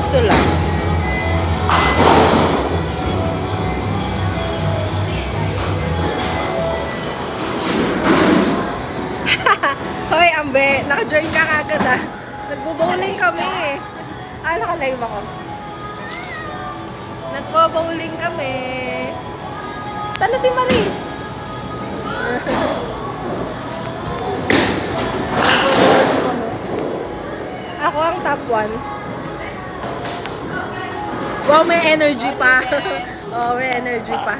Kaso lang. Hoy, Ambe, naka-join ka agad ah. Nagbo-bowling kami eh. Ah, naka-live ako. Nagbo-bowling kami. Sana si Maris? Ako ang top 1. Wow, may energy pa. Oh, may energy pa.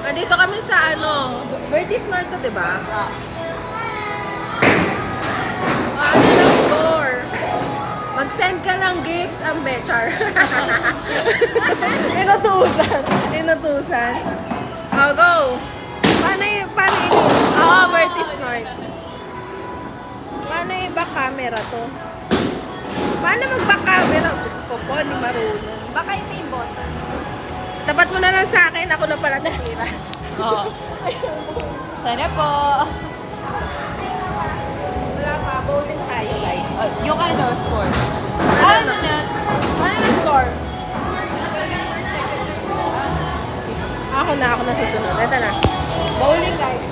Nandito kami sa ano, Vertis Mall to, diba? Ano lang score? Mag-send ka ng gifts ang Bechar. Inutusan. Inutusan. Oh, go. Paano yun? Oo, Vertis North. Paano yung back camera to? Paano mag-back camera? Diyos ko po, di marunong. Baka ito yung button. Tapat mo na lang sa akin, ako na pala natira. Oo. Sana po. Wala pa, bowling tayo guys. Yung ano, score. Ano Ano na? Ano na score? Ako na susunod. Ito na. Bowling guys.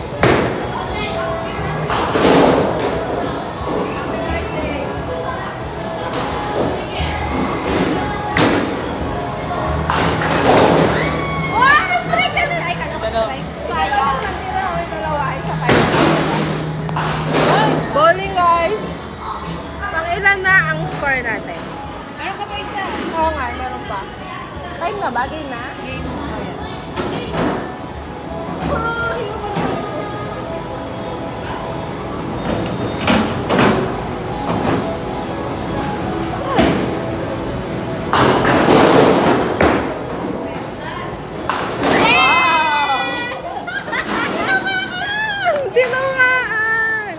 Bowling guys. Pang-ilan na ang score natin? Meron ka pa isa. Oo nga, meron pa. Time na ba? Game na? Game. Tinamaan!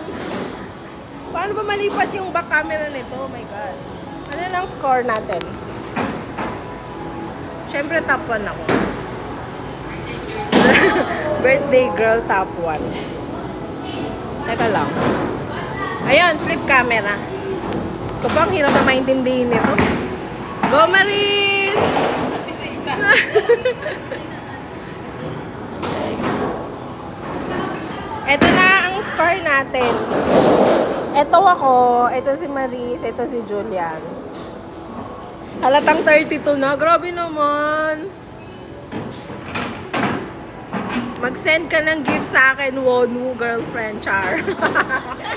Paano ba malipat yung back camera nito? Oh my God. Ano na ang score natin? Siyempre top 1 ako. Birthday girl top 1. Teka lang. Ayun, flip camera. Diyos ko ba, ang hirap na maintindihin nito. Go, Maris! Ito na ang score natin. Ito ako, ito si Maris, ito si Julian. Halatang 32 na. Grabe naman. Mag-send ka ng gift sa akin, Wonwu girlfriend, Char.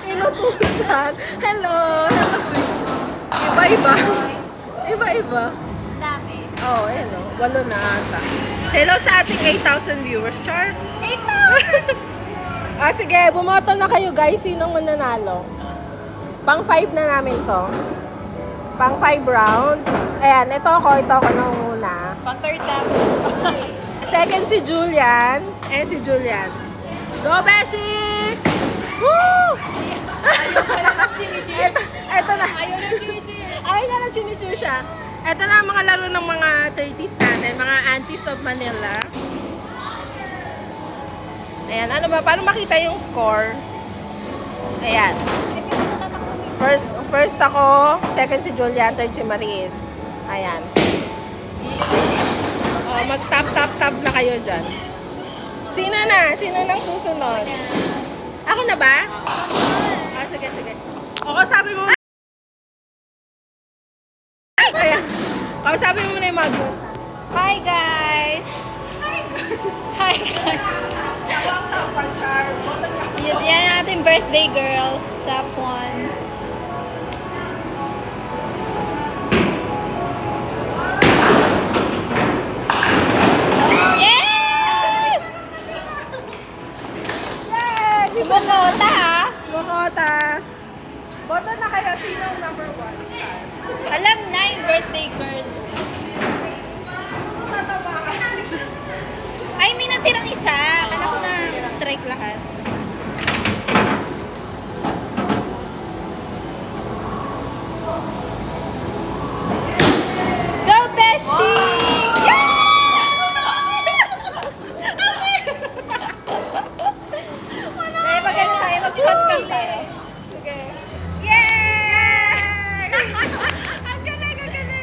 Inutusan. Hello. Iba-iba. Iba-iba. Dami. Oh, ayun o. 8 na ata. Hello sa ating 8,000 viewers, Char. 8,000! Ah, sige, bumoto na kayo guys. Sinong mananalo? Pang 5 na namin to. Pang 5 round. Ayan, ito ako nung una. Pang third time. Second si Julian. And si Julian. Go, Beshi! Woo! Ayaw ka na ng chinichir. Ito na. Ayaw na chinichir. Ayaw na ng chinichir siya. Ito na ang mga laro ng mga 30s natin. Mga aunties of Manila. Ayan, ano ba? Paano makita yung score? Ayan. First ako, second si Julian, third si Maris. Ayan. Oh, mag-tap na kayo dyan. Sino na? Sino nang susunod? Ako na ba? Ah, sige. O, sabi mo. Ayan. Sabi mo na yung mag. Hi guys! Hi guys! Yan natin birthday girl. Top 1. Yes! Yay! Bumota ha? Bumota. Boto na kayo. Sino ang number 1? Alam na yung birthday girl. Ay, may natirang isa. Kala ko na strike lahat. Go, Beshi! Kaya pag ano tayo, mag-podcast tayo. Sige. Yay! Ang galing, ang galing.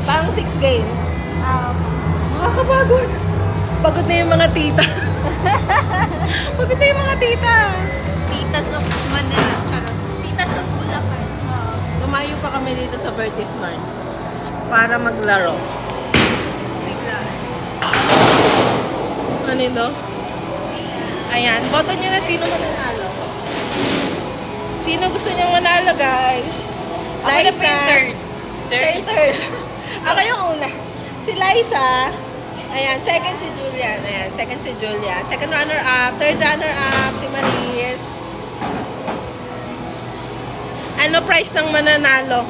Pang 6 game. Nakakapagod. Pagod na yung mga tita. Pagod na yung mga tita. Titas of Manila. Charot. Titas of Bulacan. Lumayo pa kami dito sa Vertis North para maglaro. Ano ito? Ayan, boto nyo na sino mananalo. Sino gusto niyang manalo, guys? Ako na po yung third. Siya yung third. Ako yung una. Si Liza. Ayan, second si Julian. Ayan, second si Julian. Second runner-up. Third runner-up, si Maris. Ano price ng mananalo?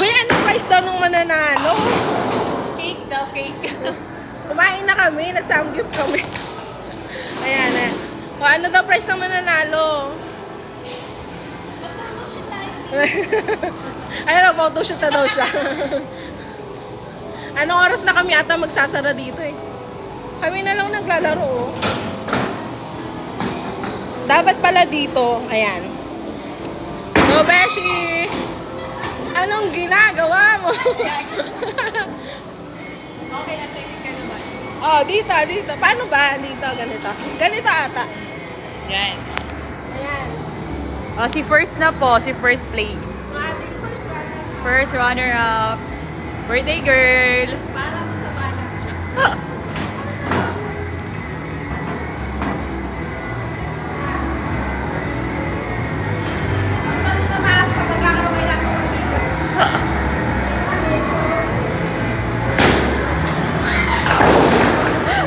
Hoy, ano price daw ng mananalo? Cake daw, cake. Kumain na kami, nag-samgyup kami. Ayan, ayan. O, ano daw price ng mananalo? Ayun, photoshoot na daw siya. Anong oras na kami ata magsasara dito eh? Kami na lang naglalaro oh. Dapat pala dito, ayan. No, Beshi! Anong ginagawa mo? Okay, natigil ka naman. Oh, dito. Paano ba? Dito, ganito. Ganito ata. Yan. Ayan. Oh, si first na po, si first place. Ating first one. First runner-up. Birthday girl. Para ko sa bala.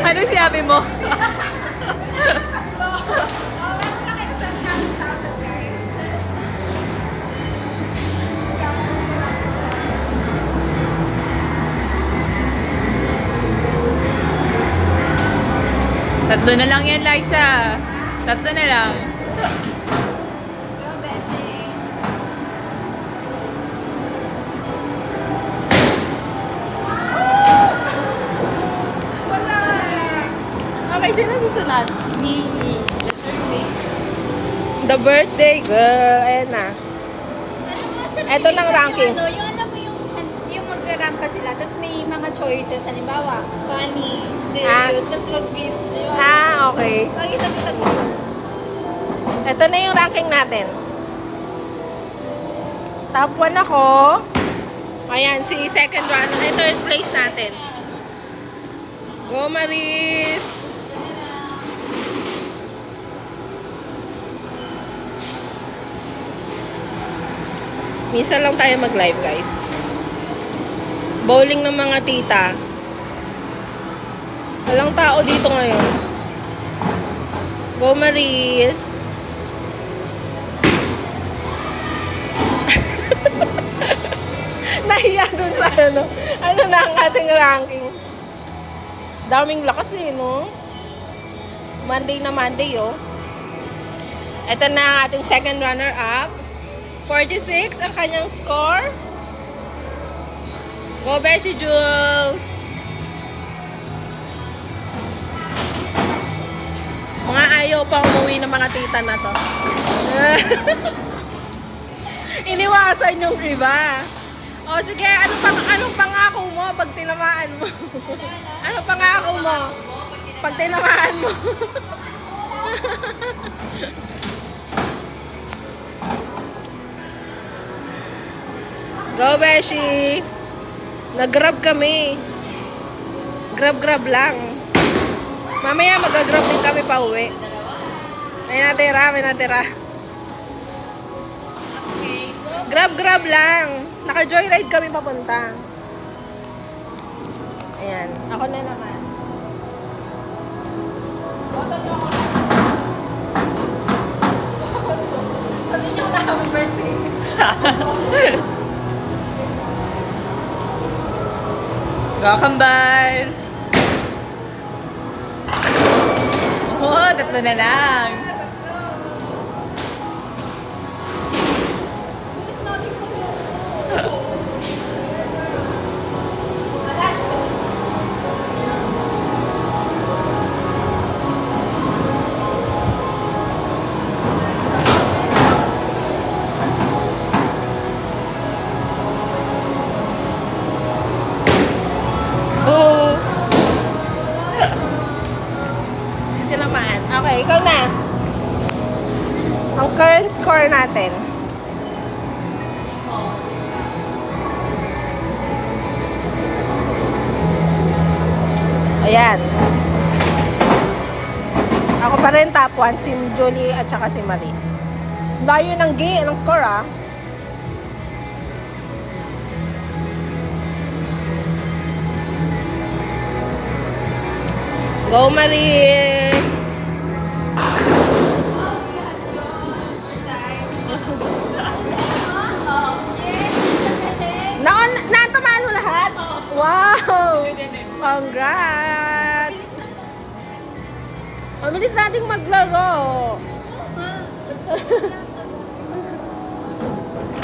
Ano sinabi mo? Tatlo na lang yan, Liza. Tatlo na lang. Okay, sino susunod? Ni. The birthday girl. Ayan na. Eto ng ranking. Yung alam mo yung magra-rampa sila, tapos may mga choices, halimbawa, funny, serious, tapos mag-gives. Okay. Pag-isag-isag mo. Ito na yung ranking natin. Top 1 ako. Ayan, si second runner. Third place natin. Go, Maris! Minsan lang tayo mag-live, guys. Bowling ng mga tita. Walang tao dito ngayon. Go, Maris! Nahiya dun sa ano. Ano na ang ating ranking? Daming lakas eh, no? Monday na Monday, oh. Ito na ang ating second runner-up. 46 ang kanyang score. Go, Beshi Jules! Mga ayaw pa umuwi ng mga tita na to. Iniwasan yung iba. O sige, anong pangako mo pag tinamaan mo? Anong pangako mo pag tinamaan mo? Go, Beshi! Nag-grab kami. Grab lang. Mamaya mag-grab din kami pa uwi. May natira. Grab lang. Naka-joyride kami papunta. Ayan. Ako na naman. Boto nyo ako. Sabihin nyo na happy birthday. Kakambal! Oh, tatlo na lang. Bilis natin po. ikaw na. Ang current score natin. Ayan. Ako pa rin top 1, si Julie at saka si Maris. Layo ng score ah. Go Maris! Natamaan mo lahat? Wow! Congrats! Mabilis nating maglaro.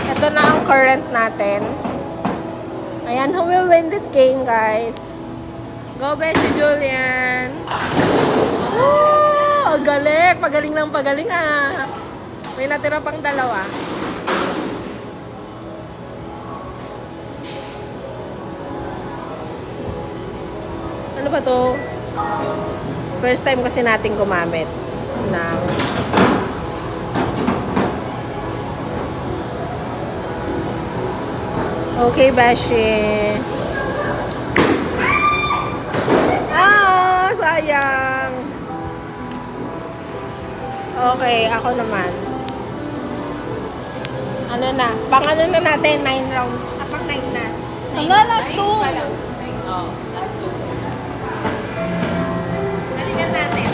Ito na ang current natin. Ayan, who will win this game, guys? Go, Beshi Julian! Oh, ang galing! Pagaling lang pagaling, ah. May natira pang dalawa. Ano ba to? First time kasi natin gumamit ng okay, Beshi. Ah, sayang. Okay, ako naman. Ano na? Pang ano na natin? 9 rounds. Pang 9 na. Ano, last 2. Oh, last 2. Balikan natin.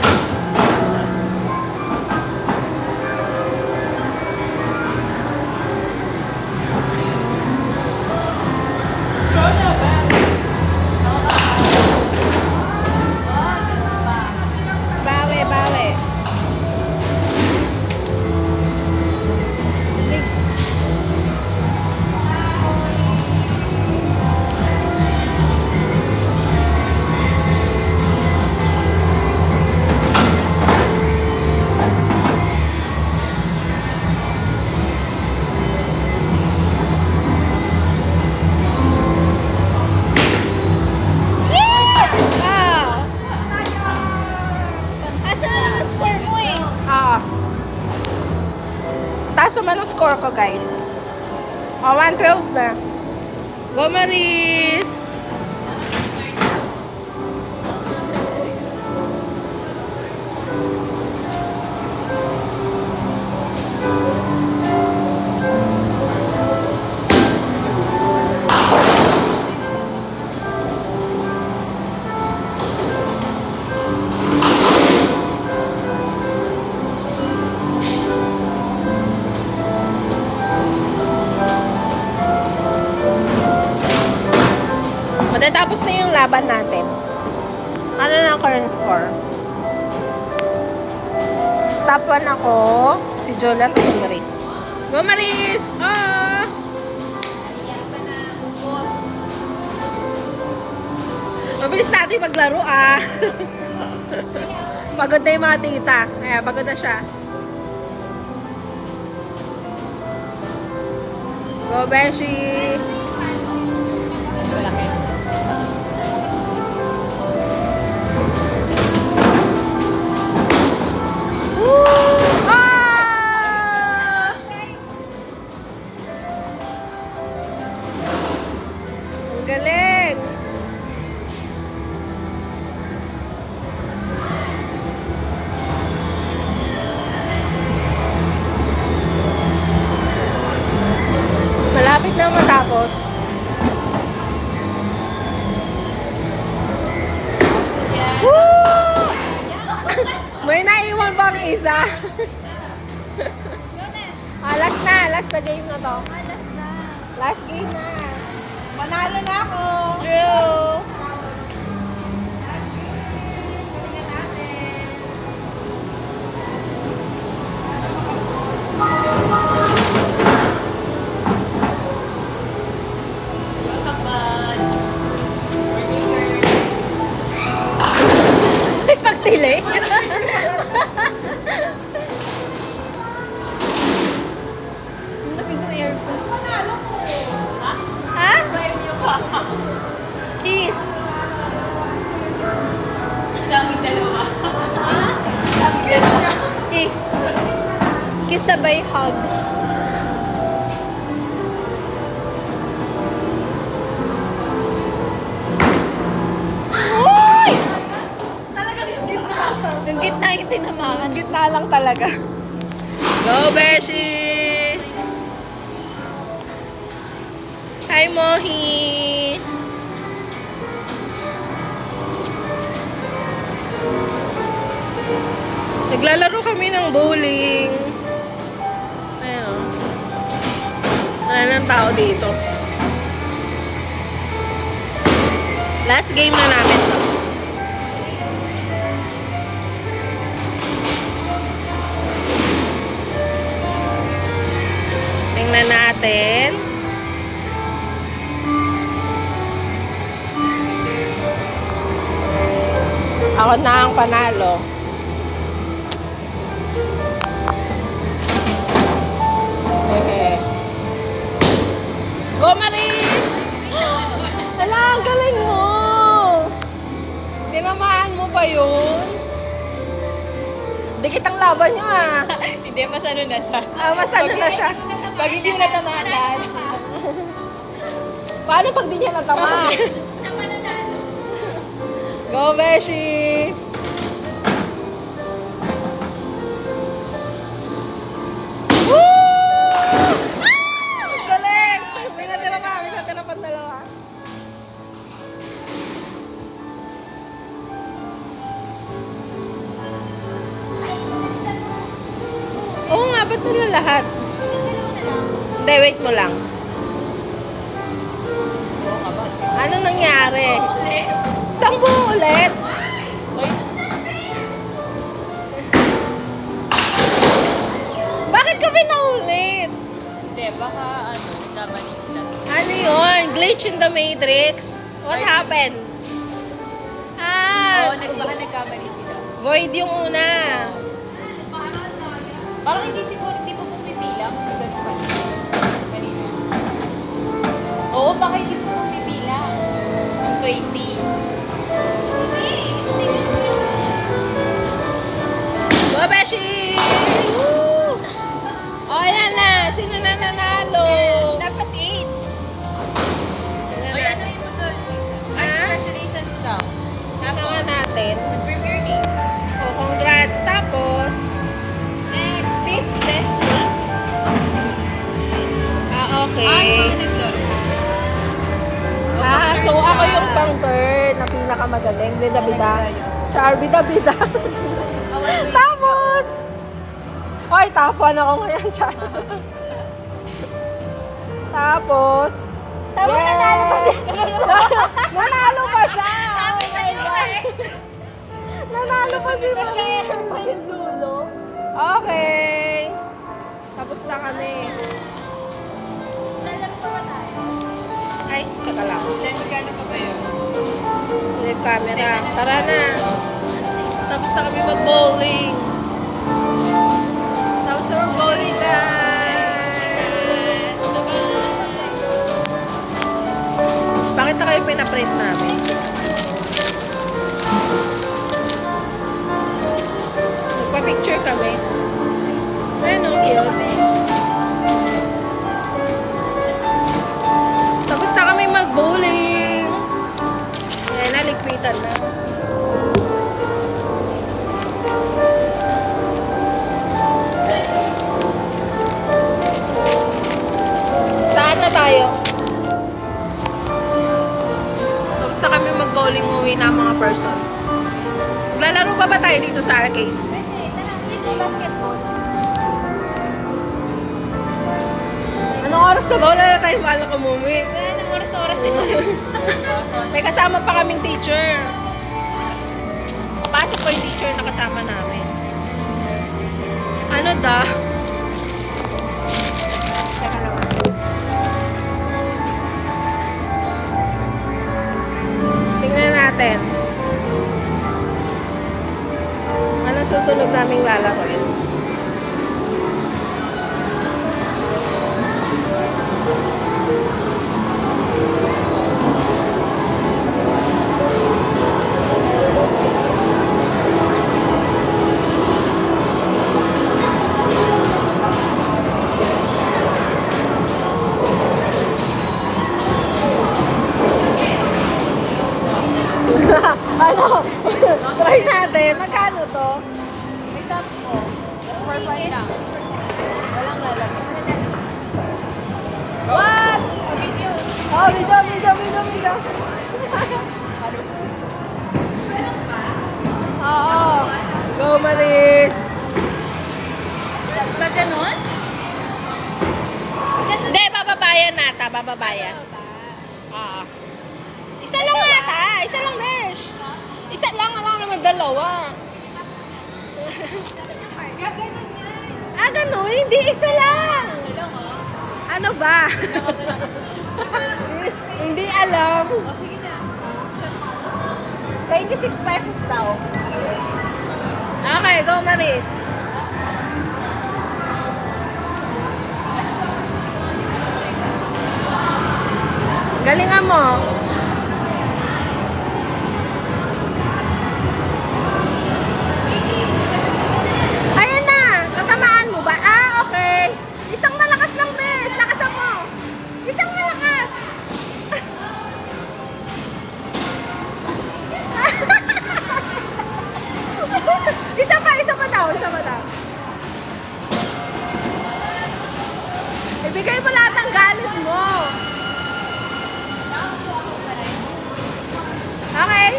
Bawi, bawi. Taas naman ang score ko, guys. O, 112 na. Go, Maris! Matatapos na yung laban natin. Ano na ang current score? Top 1 ako, si Julian at si Maris. Go, Maris! Ah! Mabilis natin maglaro, ah. Pagod na yung mga tita. Ayan, pagod na siya. Go, Beshi! Malaki. Galing! Malapit na matapos. Woo! May naiwan bang isa? Last na. Last na game na to. Last game na. Panalo na ako. True. Galingan natin. Ay, pagtili. Panalo ko. Ha? Premyo pa. sabay hug. Uy! Yung gitna yung tinamaan. Gitna lang talaga. Go, Beshi! Hi, Mohi! Naglalaro kami ng bowling. Ayan o. Wala ng tao dito. Last game na namin to. Tingnan natin. Ako na ang panalo. Hehe. Go, Maris! Ala, ang galing mo! Tinamaan mo pa yun? Dikit ang laban niyo ah. Hindi, mas ano na siya. Mas ano na siya. Pag hindi mo natamaan lahat. Paano pag di niya natama? Go, Beshi! Woo! Ah! Galing! May natira pa dalawa. Oo nga, ba't na lahat? Hindi, wait mo lang. Ano nangyari? Isang buo ulit. Bakit kami naulit? Hindi, baka ano, nagkamali sila. Ano yun? Glitch in the Matrix? What Void. happened? Ah, Baka nagkamali sila. void yung una. Parang hindi siguro, hindi pa pumibilang. Ikaw sa kanina. Kanina. Oo, baka hindi pa pumibilang. Yung 20. Go, Beshi! Woo! O, ayan na. Sino na nanalo? Dapat 8. O, yan na yung doon. Congratulations daw. Tama natin. Confirm your name. O, congrats. Tapos, Next, 5th Leslie. okay. So ako yung pang third na pinakamagaling. Bida-bida. Char, bida-bida. Tapos, hoy, tapuan ako ngayon, Char. Tapos, nanalo pa siya. Nanalo pa siya. Oh my God. Nanalo pa si Mama. Okay. Tapos na kami. Lalaro pa ba tayo? Ay, teka lang. Magkano pa ba yun? Flip camera. Tara na. Tapos na kami mag-bowling. Tapos na mag-bowling, guys. Bakit na kayo pinaprint namin? Nagpa-picture kami. Ayun, oh, cute. Tapos na kami mag-bowling. Ayan, naligpitan na. Saan na tayo? Tapos na kami mag-bowling, uwi na ang mga person. Maglalaro pa ba tayo dito sa arcade? Pwede, tara, dito basketball. Anong oras na ba? Wala na tayong balak umuwi. Wala nang oras-oras ito. May kasama pa kaming teacher. Pasok ko yung teacher na kasama namin. Ano da? Teka lang. Tingnan natin. Anong susunod naming lalaroin? Ano? Try natin. Magkano to? May top ko. Just for fun lang. Walang lalabas. What? Video. Oh, video. Oo. Go, Maris. Ba ganon? Hindi, bababayan nata. Bababayan. Oo. Isa lang ata. Isa lang, Besh. Isa lang. Alam naman dalawa. Gaganon yan. Ah, ganun? Hindi, isa lang. Sila mo? Ano ba? Hindi alam. O, sige na. 26 pesos daw. Okay, go, Maris. Galingan mo. Ayan na. Tatamaan mo ba? Ah, okay. Isang malakas lang, Besh. Lakasan mo. Isang malakas. Isa pa daw. Ibigay mo lahat ng galit mo. Okay?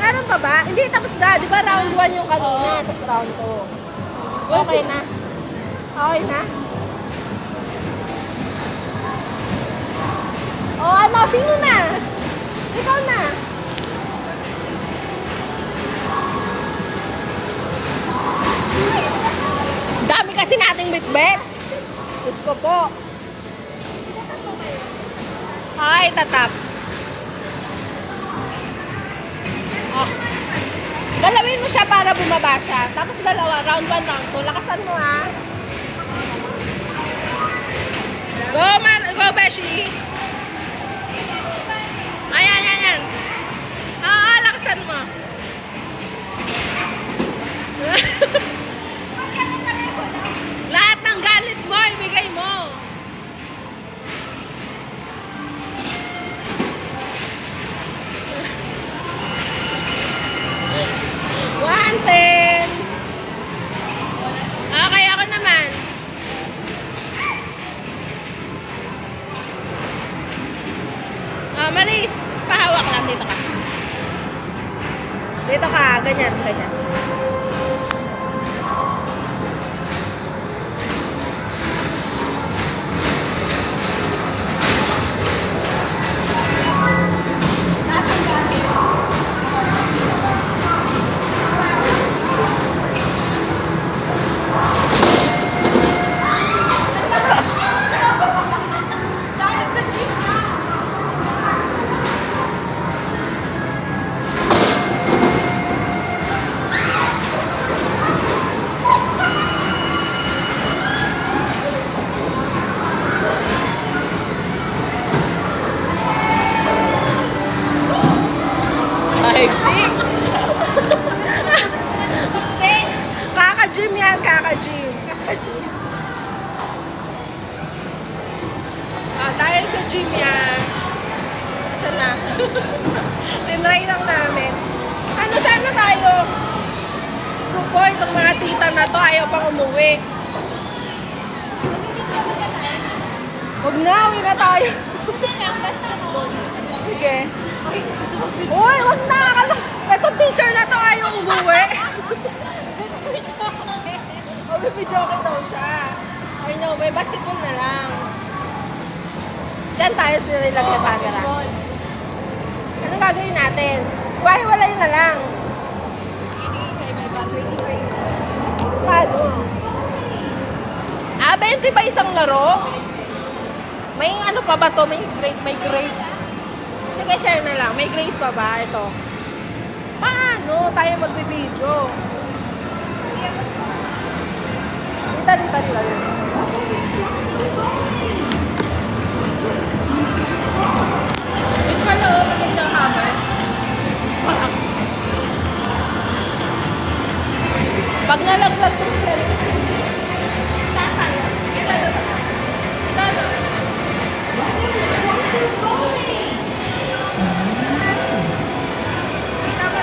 Meron pa ba? Hindi, tapos na. Di ba round 1 yung kanina, tapos round 2. Okay na? Okay na? O ano, sino na? Ikaw na. Dami kasi nating bitbit. Diyos ko po. Ay, tatap. Oh. Galawin mo siya para bumaba siya. Tapos dalawa, round 1, round 2. Lakasan mo ha. Go, Beshi. Ayan. Lakasan mo. Lahat ng galit mo, ibigay mo. One, 10. Okay, ako naman. Maris, pahawak lang. Dito ka. Dito ka, ganyan. Kaka-gym yan, kaka-gym. Dahil sa gym yan. Asan na? Tinry lang namin. Ano, sana tayo? Scoop po, itong mga tita na to, ayaw pang umuwi. Huwag na, uwi na tayo. Sige. Uy, wag na. Itong teacher na to, ayaw umuwi. Bibidyo ko daw siya. I know, may basketball na lang. Diyan tayo sila nilagay para. Anong gagawin natin? Walay na lang. Sa iba-iba, 20-20. Paano? 20 ba isang laro? May ano pa ba to? May grade. Sige, share na lang. May grade pa ba? Ito. Paano tayo magbibidyo? Dito lang. Wait pala, maganda ang hammer. Pag nalaglag ko siya, Sasaya. Ito. Kita ba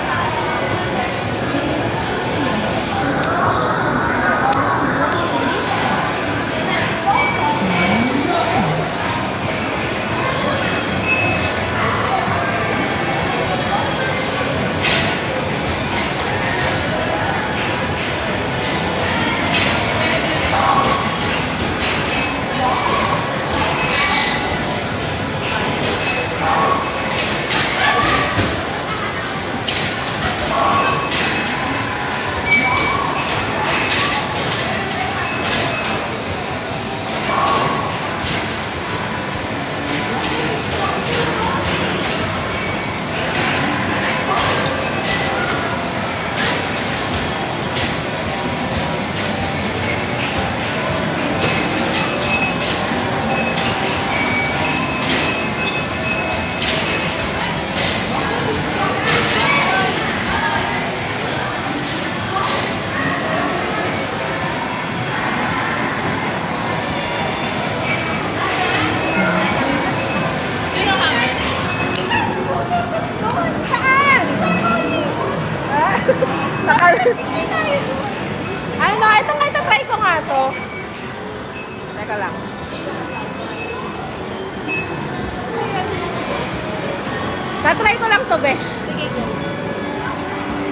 Try ko lang to, besh. Sige, go.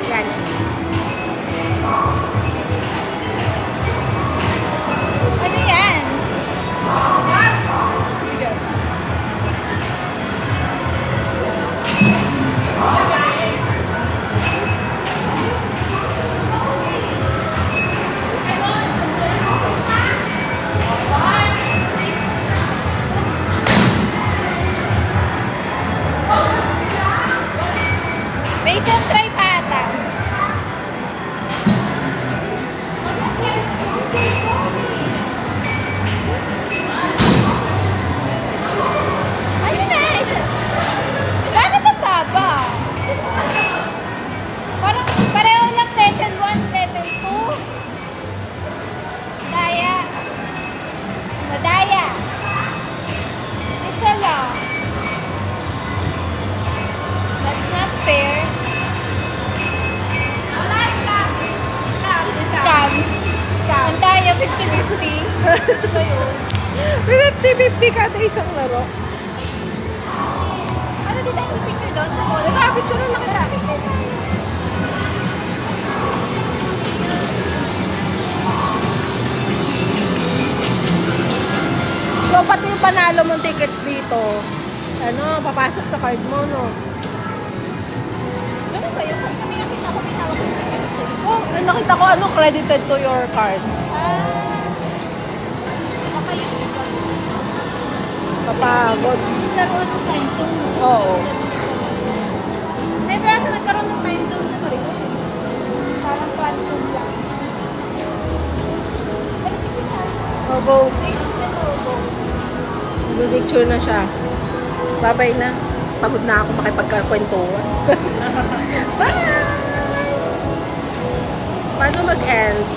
Yan. Ano yan? Sige. Mason, try pa ata. Ano na? Bakit ang baba? Parang pareho lang level 1, level 2. Daya. Madaya. Isa lang. That's not fair. Wala, scam. Scam. Scam. Scam. Ang daya, 50-50. Ito yun. 50-50 kada isang laro. Ano din tayo picture doon sa mall? Nagka-picture na kita. So, pati yung panalo mong tickets dito, ano, papasok sa card mo, no? Ganun ba yun? Kasi kami nakita ko tinawag ko yung tickets eh. Oh, nakita ko, ano, credited to your card. Okay yun. Kapagod. Laro ng time zone. Oo. Never ata nagkaroon ng time zone sa Marigo. Parang quantum lang. Pero hindi na. Oh, go. Go. Picture na siya. Bye-bye na. Pagod na ako makipagkakwentuhan. Bye! Paano mag-end?